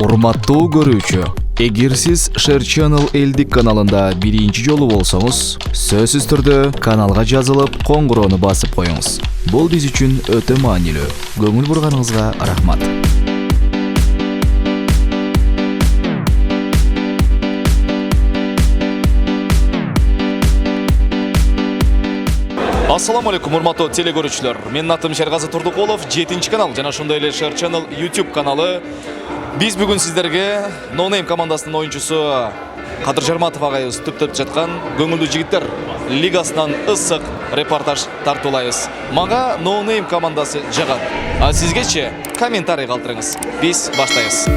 Урматтуу көрүүчү, эгер сиз Share Channel элдик каналында биринчи жолу болсоңуз, сөзсүз түрдө каналга жазылып, коңгуроону басып коюңуз. Бул биз үчүн өтө маанилүү. Көңүл бурганыңызга рахмат. Ассаламу алейкум, урматтуу телекөрүүчүлөр. Менин атым Шергази Турдукулов, 7-чи канал жана ошондой эле Share Channel YouTube каналы. Биз бүгүн сиздерге No Name командасынын оюнчусу Кадыр Жарматов агайыбыз түптөп жаткан көңүлдүү жигиттер лигасынан ысык репортаж тартуулайбыз. Мага No Name командасы жагат. А сизгечи комментарий калтырыңыз. Биз баштайбыз.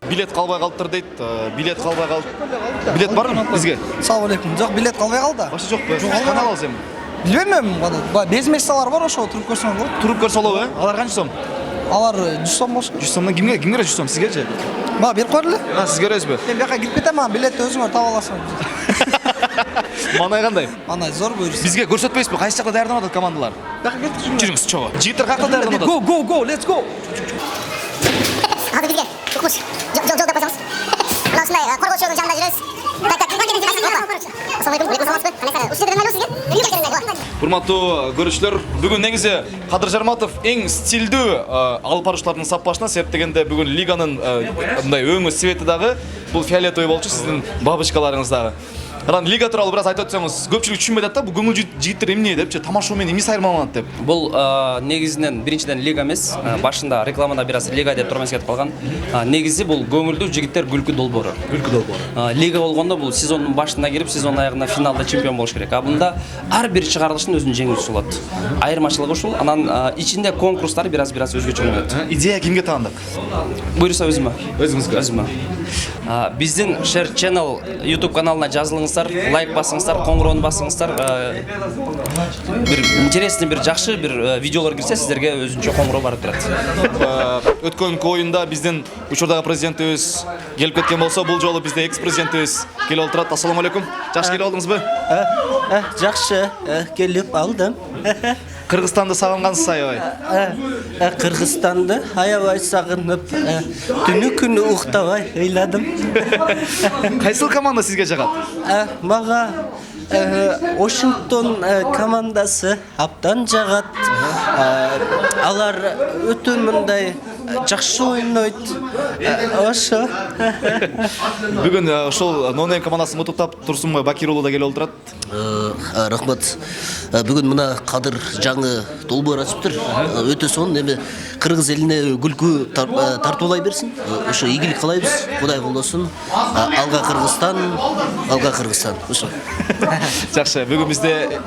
Билет калбай калыптыр дейт. Билет калбай калды. Билет барбы бизге? Салам алейкум. Жок, билет калбай калды. Башы жокпу? Канал алсам. Билбейм, безместалар бар ошо, туруп көрсөң болот. Туруп көрсө болобу, Алар канча сом? Алар 100 сом болсун. 100 сомдон кимге 100 сом сизгечи? Мага берип койгула. Сиз көрөсүзбү? Мен бияка кирип кетем, мага билетти өзүңөр таап аласың. Манай кандай? Манай зор буйруса. Бизге көрсөтпөйсүзбү? Кайсы жакта даярданып атат командалар? Бияка кетип Жүрүңүз, чого. Жигиттер каяка даярданып атат? Go, let's go. Hadi bizge. Kokmuş. Jol da koysanız. Ana ушундай коргоочунун жанында жүрөбүз. Так, кимге келдиңиз? Ассалам алейкум. Саламатсызбы? Кандай ушул жерден эле сизге? Үйгө келдиңиз. Урматтуу көрүүчүлөр, бүгүн негизи Кадыр Жарматов эң стилдүү алып баруучулардын саппашына септегенде бүгүн лиганын мындай өңү свети дагы бул фиолетовый болчу, сиздин бабочкаларыңыз дагы. Анан лига тууралуу бир аз айтып өтсөңүз, көпчүлүк түшүнбөй атат да, бул көңүл жигиттер эмне депчи, тамашоо менен эмне айырмаланат деп. Бул негизинен биринчиден лига эмес, башында рекламада бир аз лига деп турмас кетип калган. Негизи бул көңүлдүү жигиттер күлкү долбоору. Күлкү долбоору. Лига болгондо бул сезондун башында кирип, сезон аягында финалда чемпион болуш керек. А бунда ар бир чыгарылыштын өзүнүн жеңүүчүсү болот. Айырмачылыгы ушул. Анан ичинде конкурстар бир аз өзгөчө болот. Идея кимге таандык? Буйруса өзүмө. Өзүңүзгө. Өзүмө. Биздин Share Channel YouTube каналына жазылыңыздар, лайк басыңыздар, коңгуроону басыңыздар. Бир интересный, бир жакшы бир видеолор кирсе, сиздерге өзүнчө коңгуроо барып турат. Өткөнкү оюнда биздин учурдагы президентибиз келип кеткен болсо, бул жолу бизде экс-президентибиз келип олтурат. Ассаламу алейкум. Жакшы келип алдыңызбы? Жакшы келип алдым. Кыргызстанды сагынгансыз аябай. Кыргызстанды аябай сагынып, түнү күнү уктабай ыйладым. Кайсыл команда сизге жагат? Мага Вашингтон командасы абдан жагат. Алар өтө мындай жакшы ойнойт. Ошо. Бүгүн ошол No Name командасын утуптап Турсунбай Бакир уулу да келип олтурат. Рахмат. Бүгүн мына Кадыр жаңы долбоор ачыптыр. Өтө сонун, эми кыргыз элине күлкү тартуулай берсин. Ошо ийгилик каалайбыз. Кудай колдосун. Алга Кыргызстан. Ошо. Жакшы. Бүгүн бизде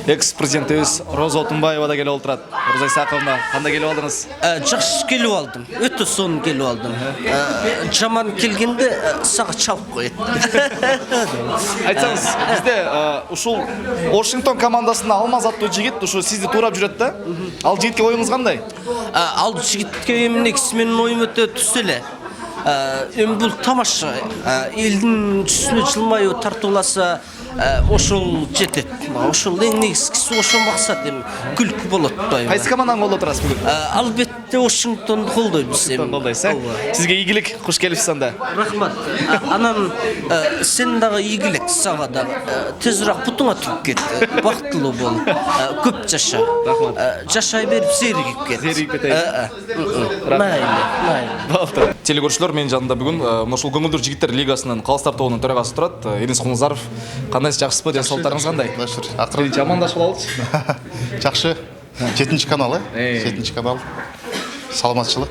экс-президентибиз Роза Отунбаева да келип олтурат. Роза Исаковна, кандай келип алдыңыз? Жакшы келип алдым. Өтө сонун келип алдым. Жаман келгенде сага чалып коет. Айтсаңыз, бизде ушул Вашингтон командасында Алмаз аттуу жигит ушу сизди туурап жүрөт да. Ал жигитке оюңуз кандай? Ал жигитке негизи менин оюм өтө түз эле. Эми бул тамаша. Элдин жүзүнө жылмаюу тартууласа, ошол жетет. Ошол эң негизгиси, ошол максат эми күлкү болот да. Кайсы команданы колдоп турасыз бүгүн? Албетте Вашингтонду колдойбуз эми. Колдойсуз, Сизге ийгилик, куш келипсиз анда. Рахмат. Анан сен дагы ийгилик, сага дагы тезирээк бутуңа туруп кет. Бактылуу бол. Көп жаша. Рахмат. Жашай берип зеригип кет. Зеригип кетейин. Майли. Телекөрүүчүлөр, менин жанымда бүгүн ушул көңүлдүү жигиттер лигасынын Калыстар тобунун төрагасы турат. Энис Кулмузаров. Кандайсыз, жакшысызбы? Ден соолуктарыңыз кандай? Жакшы. Акырын амандашып алалычы. Жакшы. 7-чи канал, 7-чи канал. Саламатчылык.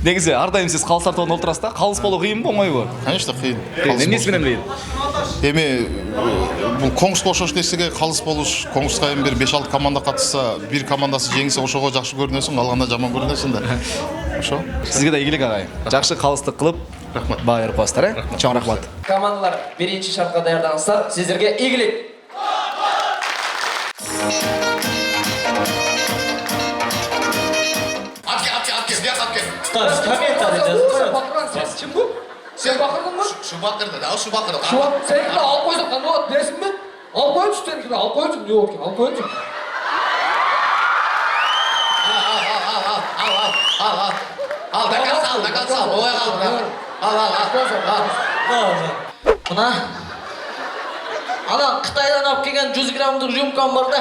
Негизи ар дайым сиз Калыстар тобунда олтурасыз да. Калыс болуу кыйынбы, оңойбу? Конечно, кыйын. Эмнеси менен кыйын? Эми бул коңгус болуш нерсеге калыс болуш, коңгуска эми бир 5-6 команда катышса, бир командасы жеңсе, ошого жакшы көрүнөсүң, калганда жаман көрүнөсүң да. Ошо. Сизге да ийгилик агай. Жакшы калыстык кылып, рахмат. Баа берип коесуздар, Чоң рахмат. Командалар биринчи шартка даярдаңыздар. Сиздерге ийгилик. Kim bu? Sen bakırdın mı? Şu bakırdı, al şu bakırdı. Seninki de al koydum, kan o dersin mi? Al koydum, seninki de al koydum. Yok, al koydum. Al, накал сал, ой кал. Al. Мына ана Қытайдан алып келген 100 граммдық рюмкам бар да.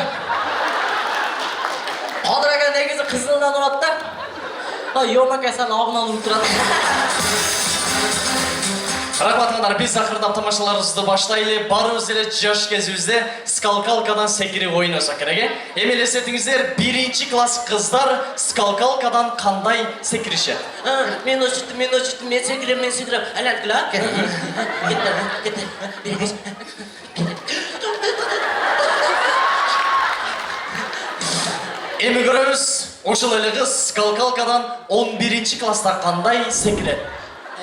Қадыр аға негізі қызылдан ұрады да. Йомака сәл ағынан ұрып тұрады. Рахматыңдар, біз ақырдап тамашаларымызды баштайлы, барымыз еле жаш кезімізде скалкалкадан секірі ойнаса керек. Емелесетіңіздер, 1-ші класс қыздар скалкалкадан қандай секіріші? Мен өшіттім, мен секірем. Әләткіла. Кетті. Емі көріміз, ошыл әлі қыз скалкалкадан 11-ші класста қандай секіреді?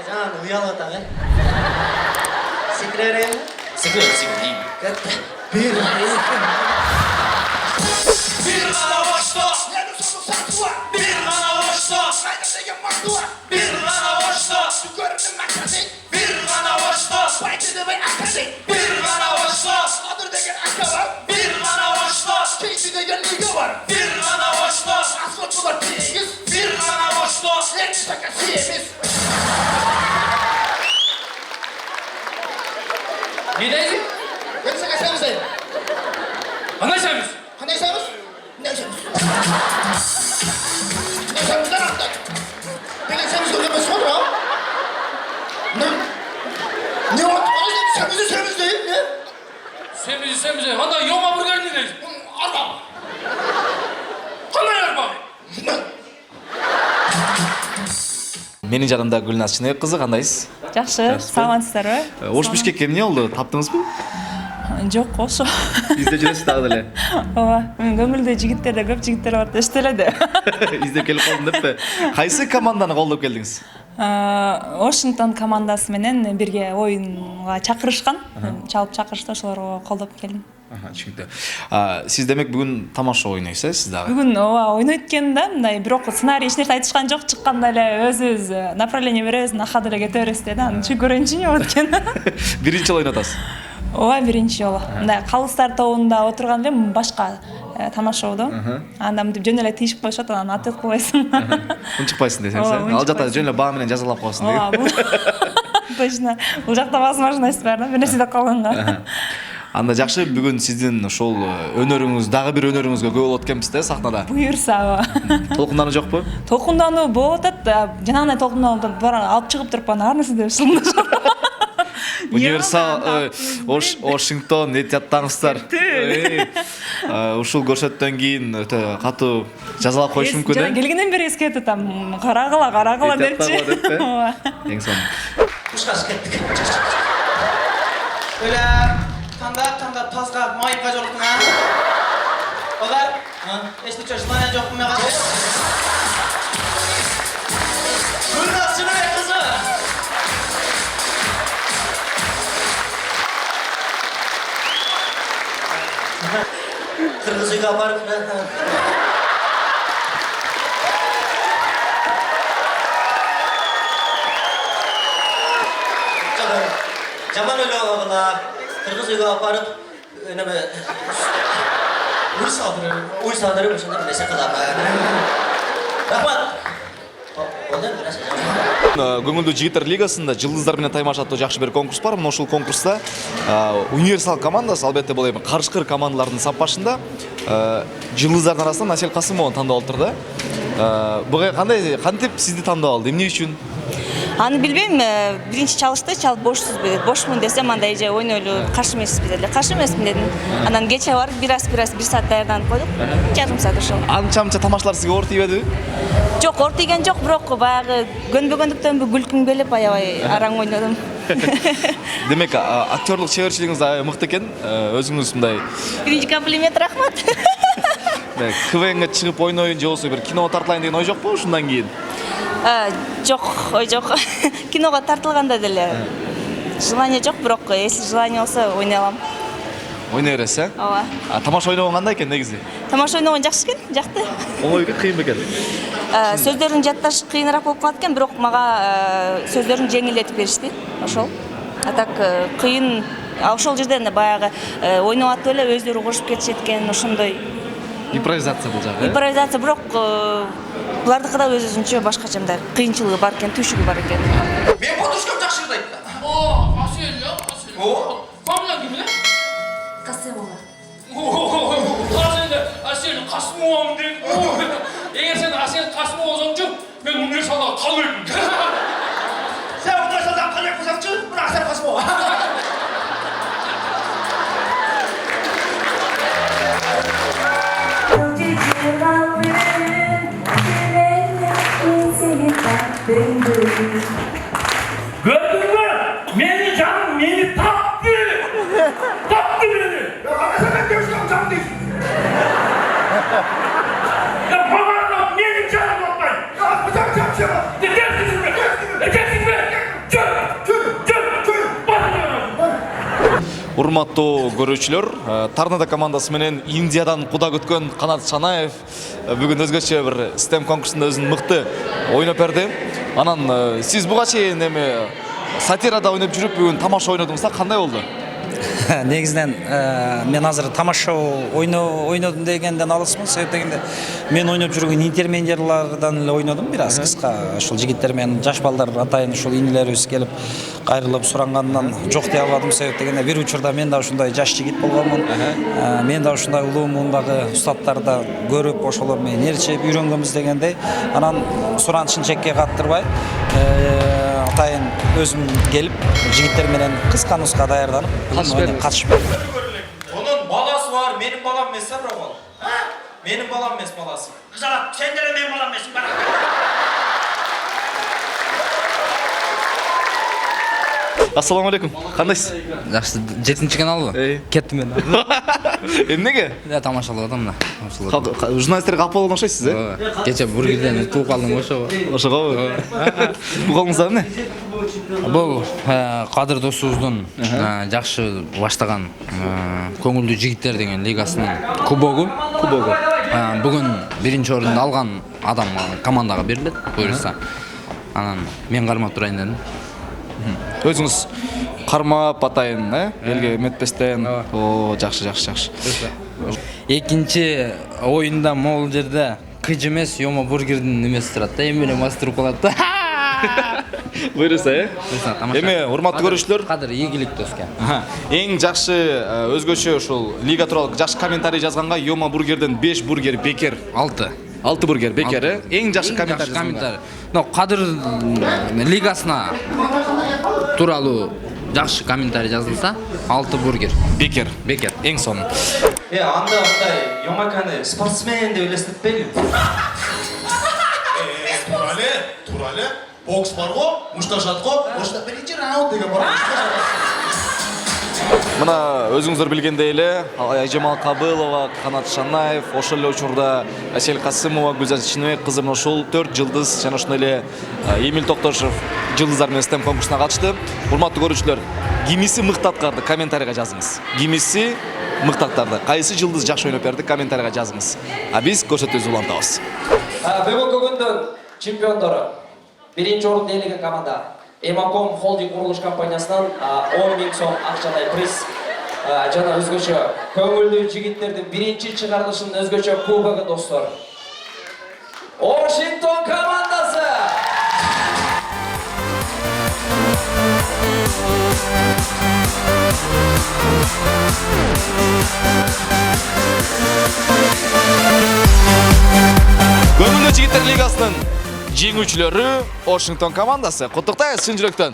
Жаңағы ұялы атаң, Секіререм. Секірейін. Кетті. Bir ғана башта, bir ғана башта, bir ғана башта, bir ғана башта, bir ғана башта, bir ғана башта, bir ғана башта, bir ғана башта. Не дейсің? Қандай сәміз? Сәміз, қандай йома бұргарын не дейсің? Қандай арба? Менің жағымда Гүлназ Шыныбек қызы, қандайсыз? Жақсы, саламатсыздар ба? Ош Бишкекке эмне болду? Таптыңыз бы? Жок, ошо. Издеп жүрөсүз дагы деле. Ооба, мен көңүлдүү жигиттерде көп жигиттер бар да эштеледи. Издеп келип калдым деппи? Кайсы команданы колдоп келдиңиз? Вашингтон командасы менен бирге оюнга чакырышкан. Чалып чакырышты, ошолорго колдоп келдим. Түшүнүктүү. Сиз демек бүгүн тамаша ойнойсуз, сиз дагы? Бүгүн ооба ойнойт экен да, мындай бирок сценарий эч нерсе айтышкан жок, чыкканда эле өзүбүз направление беребиз, нахат эле кете беребиз да. Анан чүй көрөйүнчү эмне болот экен. Биринчи жолу ойноп атасыз? Ооба, биринчи жолу. Мындай калыстар тобунда отурган элем башка тамашабоодо. Анда мынтип жөн эле тийишип коюшат, анан ат кылбайсың. Унчукпайсың десеңиз, ал жакта жөн эле баа менен жазалап коесуң деген. Ооба, точно. Бул жакта возможность бар да, бир нерсе деп калганга. Анда жакшы, бүгүн сиздин ошол өнөрүңүз, дагы бир өнөрүңүзгө күбө болот экенбиз да сахнада. Буюрса, ооба. Толкундануу жокпу? Толкундануу болуп атат. Жанагындай толкунданууду бар алып чыгып туруп ар нерсе деп шылмдашат. Универсал, Вашингтон, эт жаттаңыздар. Ушул көрсөттөн кийин өтө катуу жазалап коюш мүмкүн да? Келгенден бери эскертип атам. Карагыла депчи. Ооба. Эң сонун. Ушкаш кеттик. Öyle tanda tazga mayıpka jolukun ha. Olar, eşli çoşmana jokun me kaldı. Gülnaz Şınыбек kızı. Kırmızı kapar. Zaman öyle olana kırmızı kapar. Öneme uy saldırı bu şimdi neyse kadar. Rahmat. Ondan biraz Көңүлдүү жигиттер лигасында жылдыздар менен таймашаттуу жакшы бир конкурс бар. Мына ушул конкурста универсал командасы, албетте бул эми карышкыр командалардын саппашында жылдыздардын арасынан Асель Касымованы тандап алыптыр да. Буга кантип сизди тандап алды? Эмне үчүн? Аны билбейм, биринчи чалышты, чалып бошмун десем, андай же ойнойлу, каршы эмеспиз деле. Каршы эмесмин дедим. Анан кече барып бир саат даярданып койдук. Жарым саат ошол. Анча-мынча тамашалар сизге оор тийбедиби? Жок, оор тийген жок, бирок баягы көнбөгөндүктөнбү күлкүм келип аябай араң ойнодум. Демек, актерлук чеберчилигиңиз аябай мыкты экен. Өзүңүз мындай Биринчи комплимент, рахмат. КВНге чыгып ойноюн же болбосо бир киного тартылайын деген ой жокпу ушундан кийин? Жок, ой жок. Киного тартылганда деле желание жок, бирок если желание болсо ойной алам. Ойной бересиз, Ооба. Тамаша ойногон кандай экен негизи? Тамаша ойногон жакшы экен, жакты. Оңой экен, кыйын бекен? Сөздөрүн жатташ кыйыныраак болуп калат экен, бирок мага сөздөрүн жеңилдетип беришти. Ошол. А так кыйын. Ошол жерде баягы ойноп атып эле өздөрү кошуп кетишет экен, ошондой Импровизация бул жагы. Импровизация, бирок булардыкы да өзүнчө башкача мындай кыйынчылыгы бар экен, түйшүгү бар экен. Мен подушкам жакшы ырдайт да. О, Асел, Асел. О, фамилияң ким эле? Касымова. Асел Касымовамын дейт. Эгер сен Асел Касымов болсоңчу, мен универсалга калбайм. Сен универсалдан калбай болсоңчу, мына Асел Касымов. Gördün mü? Beni canım, beni taktı. Taktı beni. Ya anasını ben dövüştüm canım değil. Ya babanla benim canım yoklayın. Ya bıçak şey var. Dersin mi? Dersin mi? Çöl. Урматтуу көрүүчүлөр, Торнадо командасы менен Индиядан куда күткөн Канат Шанаев бүгүн өзгөчө бир STEM конкурсунда өзүн мыкты ойноп берди. Анан сиз буга чейин эми сатирада ойноп жүрүп бүгүн тамаша ойнодуңуз да, кандай болду? Негизинен мен азыр тамаша ойнодум дегенден алысмын. Себеп дегенде мен ойноп жүргөн интермедиарлардан эле ойнодум бир аз кыска. Ушул жигиттер менен жаш балдар атайын ушул инилерибиз келип кайрылып сурангандан жок дей албадым. Себеп дегенде бир учурда мен да ушундай жаш жигит болгонмун. Мен да ушундай улуу муундагы устаттарды көрүп ошолор менен ээрчип үйрөнгөнбүз дегендей. Анан суранышын чекке каттырбай атайын өзүм келип жигиттер менен кыска нуска даярданып катышып бердим. Onun balası var, benim balam emес бирок ол. Benim balam emес баласы. Kızala, sen de benim balam mesin bana. Ассаламу алейкум. Кандайсыз? Жакшы, 7-чи каналбы? Кеттим мен. Эмнеге? Я тамашалап атам да. Журналисттерге апалган окшойсуз, э? Кече бургерден утуп калдым ошого. Ошого. Бул колуңузда эмне? Бул Кадыр досубуздун жакшы баштаган көңүлдүү жигиттер деген лигасынын кубогу. Бүгүн биринчи орунду алган адам командага берилет, буюрса. Анан мен кармап турайын дедим. Өзүңүз кармап атайын, элге эметпестен. О, жакшы. Экинчи оюнда могул жерде кыж эмес, Йома бургердин немеси турат да, эми эле мастер калат да. Буюрса, Эми, урматтуу көрүүчүлөр, Кадыр ийгилик доске. Эң жакшы өзгөчө ушул лига тууралуу жакшы комментарий жазганга Йома бургерден 5 бургер бекер, 6 бургер бекер, эң жакшы комментарий. Но Кадыр лигасына тууралуу жакшы комментарий жазылса, 6 бургер бекер, эң сонун. Анда мындай Йомаканы спортсмен деп элестетпейли. Турале. Бокс бар го, мушташат го, ошто биринчи раунд деген бар. Мына өзүңүздөр билгендей эле Айжамал Кабылова, Канат Шанаев, ошол эле учурда Асел Касымова, Гүлзат Чыныбек кызы менен ушул 4 жылдыз жана ошондой эле Эмил Токтошев жылдыздар менен STEM конкурсуна катышты. Урматтуу көрүүчүлөр, кимиси мыкты аткарды комментарийга жазыңыз. Кимиси мыкты аткарды, кайсы жылдыз жакшы ойноп берди комментарийга жазыңыз. А биз көрсөтүүбүздү улантабыз. Бүгүнкү күндүн чемпиондору биринчи орунду ээлеген команда Эмаком холдинг курулуш компаниясынан 10.000 сом акчалай приз жана өзгөчө көңүлдүү жигиттердин биринчи чыгарылышынын өзгөчө кубогу достор. Вашингтон командасы! Көңүлдүү жигиттер лигасынын жеңүүчүлөрү Вашингтон командасы. Куттуктайбыз чын жүрөктөн.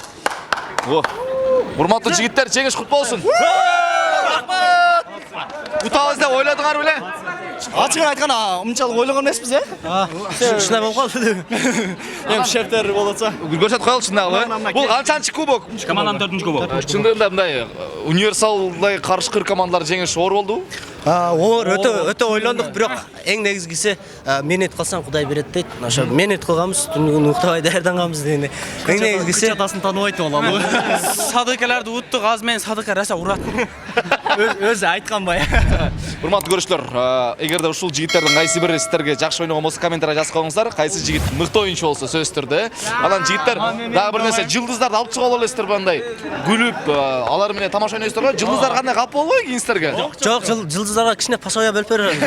Урматтуу жигиттер, жеңиш кут болсун. Рахмат! Утабыз деп ойладыңар беле? Ачыгын айтканда унчалык ойлогон эмеспиз, Ушундай болуп калды. Эми шефтер болотса. Көрсөтүп коелучу дагы. Бул канчанчы кубок? Команданын 4-кубок. Чындыгында мындай универсалдай каршы командалар жеңиш оор болду. Оор өтө ойлондук, бирок эң негизгиси менет кылсаң Кудай берет дейт. Ошо менет кылганбыз, түнүгүн уктабай даярданганбыз дегенде. Эң негизгиси атасын тааныбайт болобу. Садыкаларды уттук, аз менен садыка раса урат. Өзү айткан бай. Урматтуу көрүүчүлөр, эгерде ушул жигиттердин кайсы бири сиздерге жакшы ойногон болсо комментарийге жазып коюңуздар. Кайсы жигит мыкты оюнчу болсо сөзсүз түрдө. Анан жигиттер дагы бир нерсе, жылдыздарды алып чыгып аласыздарбы андай? Күлүп, алар менен тамаша ойнойсуздарбы? Жылдыздар кандай кап болбойбу кийин сиздерге? Жок, жылдыздарга кичине пасоя бөлүп берем.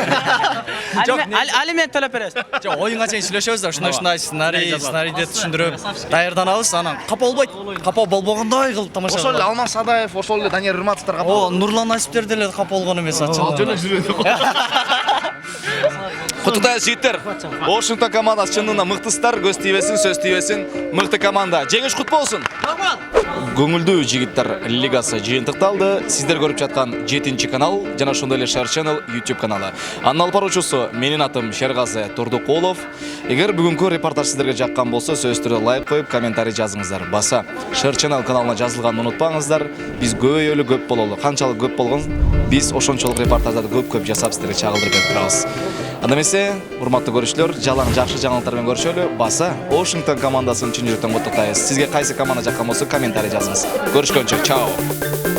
Жок, алимент төлөп бересиз. Жок, оюнга чейин сүйлөшөбүз да, ушундай сценарийди түшүндүрүп даярданабыз. Анан капа болбойт. Капа болбогондой кылып тамаша. Ошол эле Алмаз Садаев, ошол эле Данияр Рыматовдор кап. О, Нурлан Асиптер деле капа болгон эмес ачык. Кутуктайбыз жигиттер. Вашингтон командасы чынында мыктысыздар, көз тийбесин, сөз тийбесин. Мыкты команда. Жеңиш кут болсун. Көңүлдүү жигиттер лигасы жыйынтыкталды. Сиздер көрүп жаткан 7-чи канал жана ошондой эле Share Channel YouTube каналы. Анын алып баруучусу менин атым Шергаzy Турдукулов. Эгер бүгүнкү репортаж сиздерге жаккан болсо, сөзсүз түрдө лайк коюп, комментарий жазыңыздар. Баса Share Channel каналына жазылганды унутпаңыздар. Биз көбөйөлү, көп бололу. Канчалык көп болгон, биз ошончолук репортаждарды көп жасап сиздерге чагылдырып берип турабыз. Анда эмесе, урматтуу көрүүчүлөр, жалаң жакшы жаңылыктар менен көрүшөлү. Баса Вашингтон командасын чын жүрөктөн куттуктайбыз. Сизге кайсы команда жаккан болсо, комментарий жазыңыз. Көрүшкөнчө, чао.